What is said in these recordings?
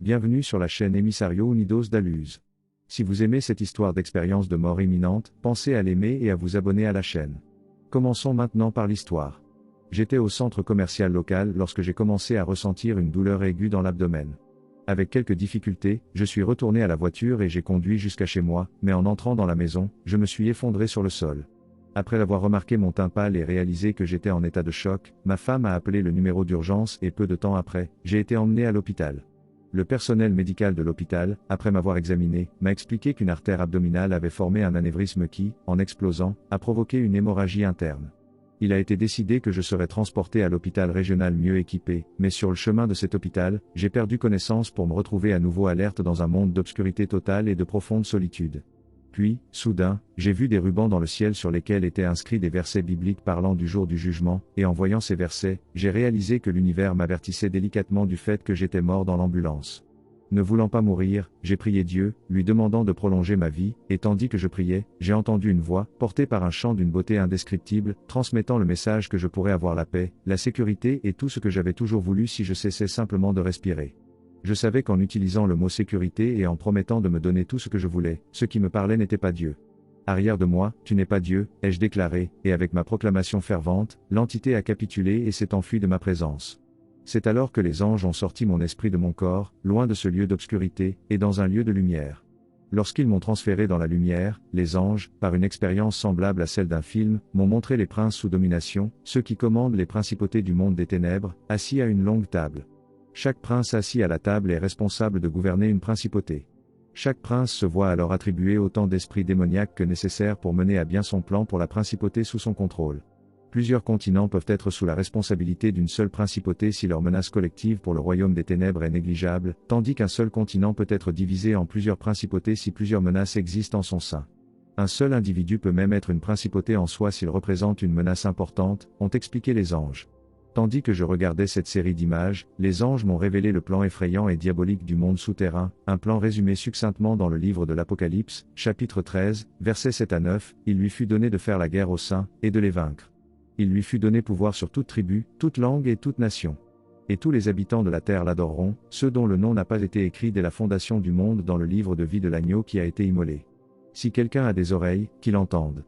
Bienvenue sur la chaîne Emissario Unidos da Luz. Si vous aimez cette histoire d'expérience de mort imminente, pensez à l'aimer et à vous abonner à la chaîne. Commençons maintenant par l'histoire. J'étais au centre commercial local lorsque j'ai commencé à ressentir une douleur aiguë dans l'abdomen. Avec quelques difficultés, je suis retourné à la voiture et j'ai conduit jusqu'à chez moi, mais en entrant dans la maison, je me suis effondré sur le sol. Après avoir remarqué mon teint pâle et réalisé que j'étais en état de choc, ma femme a appelé le numéro d'urgence et peu de temps après, j'ai été emmené à l'hôpital. Le personnel médical de l'hôpital, après m'avoir examiné, m'a expliqué qu'une artère abdominale avait formé un anévrisme qui, en explosant, a provoqué une hémorragie interne. Il a été décidé que je serais transporté à l'hôpital régional mieux équipé, mais sur le chemin de cet hôpital, j'ai perdu connaissance pour me retrouver à nouveau alerte dans un monde d'obscurité totale et de profonde solitude. Puis, soudain, j'ai vu des rubans dans le ciel sur lesquels étaient inscrits des versets bibliques parlant du jour du jugement, et en voyant ces versets, j'ai réalisé que l'univers m'avertissait délicatement du fait que j'étais mort dans l'ambulance. Ne voulant pas mourir, j'ai prié Dieu, lui demandant de prolonger ma vie, et tandis que je priais, j'ai entendu une voix, portée par un chant d'une beauté indescriptible, transmettant le message que je pourrais avoir la paix, la sécurité et tout ce que j'avais toujours voulu si je cessais simplement de respirer. Je savais qu'en utilisant le mot sécurité et en promettant de me donner tout ce que je voulais, ce qui me parlait n'était pas Dieu. Arrière de moi, tu n'es pas Dieu, ai-je déclaré, et avec ma proclamation fervente, l'entité a capitulé et s'est enfuie de ma présence. C'est alors que les anges ont sorti mon esprit de mon corps, loin de ce lieu d'obscurité, et dans un lieu de lumière. Lorsqu'ils m'ont transféré dans la lumière, les anges, par une expérience semblable à celle d'un film, m'ont montré les princes sous domination, ceux qui commandent les principautés du monde des ténèbres, assis à une longue table. Chaque prince assis à la table est responsable de gouverner une principauté. Chaque prince se voit alors attribuer autant d'esprits démoniaques que nécessaire pour mener à bien son plan pour la principauté sous son contrôle. Plusieurs continents peuvent être sous la responsabilité d'une seule principauté si leur menace collective pour le royaume des ténèbres est négligeable, tandis qu'un seul continent peut être divisé en plusieurs principautés si plusieurs menaces existent en son sein. Un seul individu peut même être une principauté en soi s'il représente une menace importante, ont expliqué les anges. Tandis que je regardais cette série d'images, les anges m'ont révélé le plan effrayant et diabolique du monde souterrain, un plan résumé succinctement dans le livre de l'Apocalypse, chapitre 13, versets 7 à 9, il lui fut donné de faire la guerre aux saints, et de les vaincre. Il lui fut donné pouvoir sur toute tribu, toute langue et toute nation. Et tous les habitants de la terre l'adoreront, ceux dont le nom n'a pas été écrit dès la fondation du monde dans le livre de vie de l'agneau qui a été immolé. Si quelqu'un a des oreilles, qu'il entende.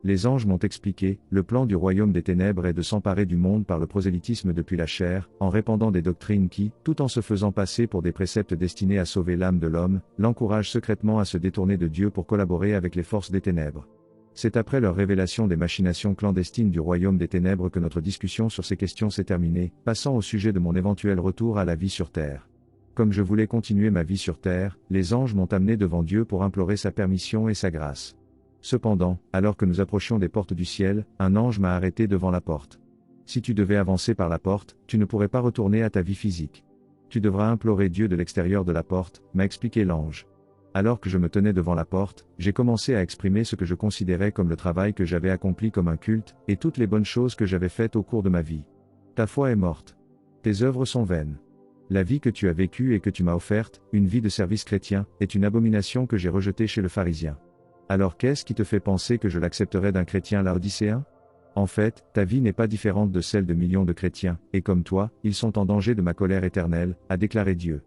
Les anges m'ont expliqué, le plan du royaume des ténèbres est de s'emparer du monde par le prosélytisme depuis la chair, en répandant des doctrines qui, tout en se faisant passer pour des préceptes destinés à sauver l'âme de l'homme, l'encouragent secrètement à se détourner de Dieu pour collaborer avec les forces des ténèbres. C'est après leur révélation des machinations clandestines du royaume des ténèbres que notre discussion sur ces questions s'est terminée, passant au sujet de mon éventuel retour à la vie sur terre. Comme je voulais continuer ma vie sur terre, les anges m'ont amené devant Dieu pour implorer sa permission et sa grâce. Cependant, alors que nous approchions des portes du ciel, un ange m'a arrêté devant la porte. Si tu devais avancer par la porte, tu ne pourrais pas retourner à ta vie physique. Tu devras implorer Dieu de l'extérieur de la porte, m'a expliqué l'ange. Alors que je me tenais devant la porte, j'ai commencé à exprimer ce que je considérais comme le travail que j'avais accompli comme un culte, et toutes les bonnes choses que j'avais faites au cours de ma vie. Ta foi est morte. Tes œuvres sont vaines. La vie que tu as vécue et que tu m'as offerte, une vie de service chrétien, est une abomination que j'ai rejetée chez le pharisien. Alors qu'est-ce qui te fait penser que je l'accepterais d'un chrétien laodicéen ? En fait, ta vie n'est pas différente de celle de millions de chrétiens, et comme toi, ils sont en danger de ma colère éternelle, a déclaré Dieu.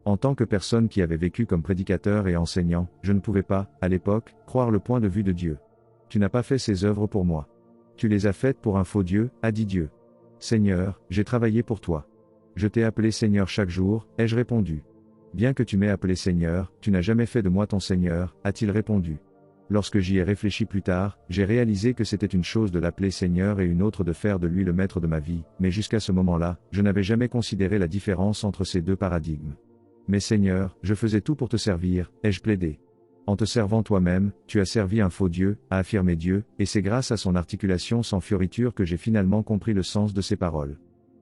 En tant que personne qui avait vécu comme prédicateur et enseignant, je ne pouvais pas, à l'époque, croire le point de vue de Dieu. Tu n'as pas fait ces œuvres pour moi. Tu les as faites pour un faux Dieu, a dit Dieu. Seigneur, j'ai travaillé pour toi. Je t'ai appelé Seigneur chaque jour, ai-je répondu. Bien que tu m'aies appelé Seigneur, tu n'as jamais fait de moi ton Seigneur, a-t-il répondu. Lorsque j'y ai réfléchi plus tard, j'ai réalisé que c'était une chose de l'appeler Seigneur et une autre de faire de lui le maître de ma vie, mais jusqu'à ce moment-là, je n'avais jamais considéré la différence entre ces deux paradigmes. Mais Seigneur, je faisais tout pour te servir, ai-je plaidé. En te servant toi-même, tu as servi un faux Dieu, a affirmé Dieu, et c'est grâce à son articulation sans fioriture que j'ai finalement compris le sens de ces paroles.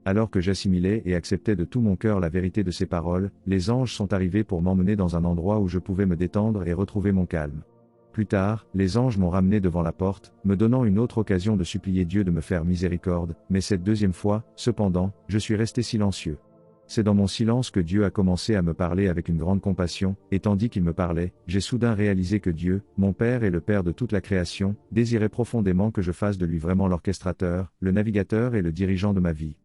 Alors que j'assimilais et acceptais de tout mon cœur la vérité de ces paroles, les anges sont arrivés pour m'emmener dans un endroit où je pouvais me détendre et retrouver mon calme. Plus tard, les anges m'ont ramené devant la porte, me donnant une autre occasion de supplier Dieu de me faire miséricorde, mais cette deuxième fois, cependant, je suis resté silencieux. C'est dans mon silence que Dieu a commencé à me parler avec une grande compassion, et tandis qu'il me parlait, j'ai soudain réalisé que Dieu, mon Père et le Père de toute la création, désirait profondément que je fasse de lui vraiment l'orchestrateur, le navigateur et le dirigeant de ma vie.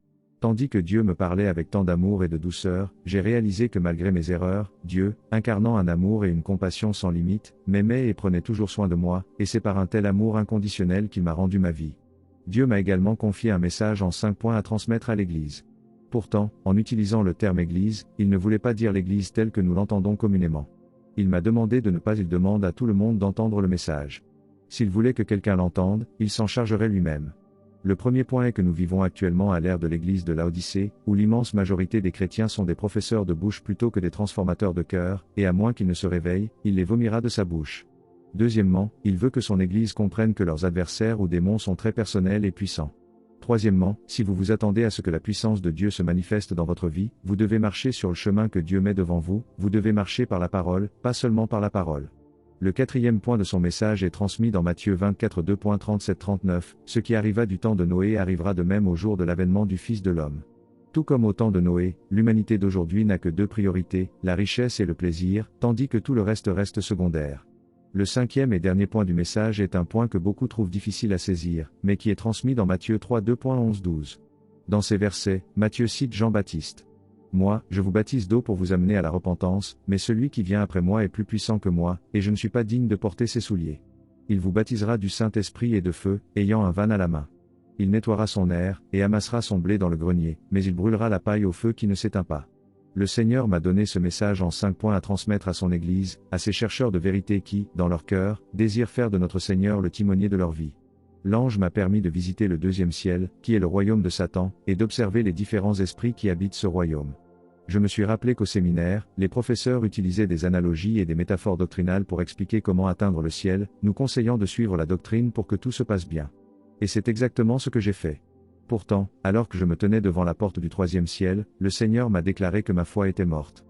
Tandis que Dieu me parlait avec tant d'amour et de douceur, j'ai réalisé que malgré mes erreurs, Dieu, incarnant un amour et une compassion sans limite, m'aimait et prenait toujours soin de moi, et c'est par un tel amour inconditionnel qu'il m'a rendu ma vie. Dieu m'a également confié un message en 5 points à transmettre à l'Église. Pourtant, en utilisant le terme Église, il ne voulait pas dire l'Église telle que nous l'entendons communément. Il m'a demandé de ne pas, il demande à tout le monde d'entendre le message. S'il voulait que quelqu'un l'entende, il s'en chargerait lui-même. Le premier point est que nous vivons actuellement à l'ère de l'Église de Laodicée, où l'immense majorité des chrétiens sont des professeurs de bouche plutôt que des transformateurs de cœur, et à moins qu'ils ne se réveillent, il les vomira de sa bouche. Deuxièmement, il veut que son Église comprenne que leurs adversaires ou démons sont très personnels et puissants. Troisièmement, si vous vous attendez à ce que la puissance de Dieu se manifeste dans votre vie, vous devez marcher sur le chemin que Dieu met devant vous, vous devez marcher par la parole, pas seulement par la parole. Le quatrième point de son message est transmis dans Matthieu 24 2.37-39, ce qui arriva du temps de Noé arrivera de même au jour de l'avènement du Fils de l'homme. Tout comme au temps de Noé, l'humanité d'aujourd'hui n'a que 2 priorités, la richesse et le plaisir, tandis que tout le reste secondaire. Le cinquième et dernier point du message est un point que beaucoup trouvent difficile à saisir, mais qui est transmis dans Matthieu 3 2.11-12. Dans ces versets, Matthieu cite Jean-Baptiste. Moi, je vous baptise d'eau pour vous amener à la repentance, mais celui qui vient après moi est plus puissant que moi, et je ne suis pas digne de porter ses souliers. Il vous baptisera du Saint-Esprit et de feu, ayant un van à la main. Il nettoiera son aire, et amassera son blé dans le grenier, mais il brûlera la paille au feu qui ne s'éteint pas. Le Seigneur m'a donné ce message en 5 points à transmettre à son Église, à ces chercheurs de vérité qui, dans leur cœur, désirent faire de notre Seigneur le timonier de leur vie. L'ange m'a permis de visiter le 2e ciel, qui est le royaume de Satan, et d'observer les différents esprits qui habitent ce royaume. Je me suis rappelé qu'au séminaire, les professeurs utilisaient des analogies et des métaphores doctrinales pour expliquer comment atteindre le ciel, nous conseillant de suivre la doctrine pour que tout se passe bien. Et c'est exactement ce que j'ai fait. Pourtant, alors que je me tenais devant la porte du 3e ciel, le Seigneur m'a déclaré que ma foi était morte.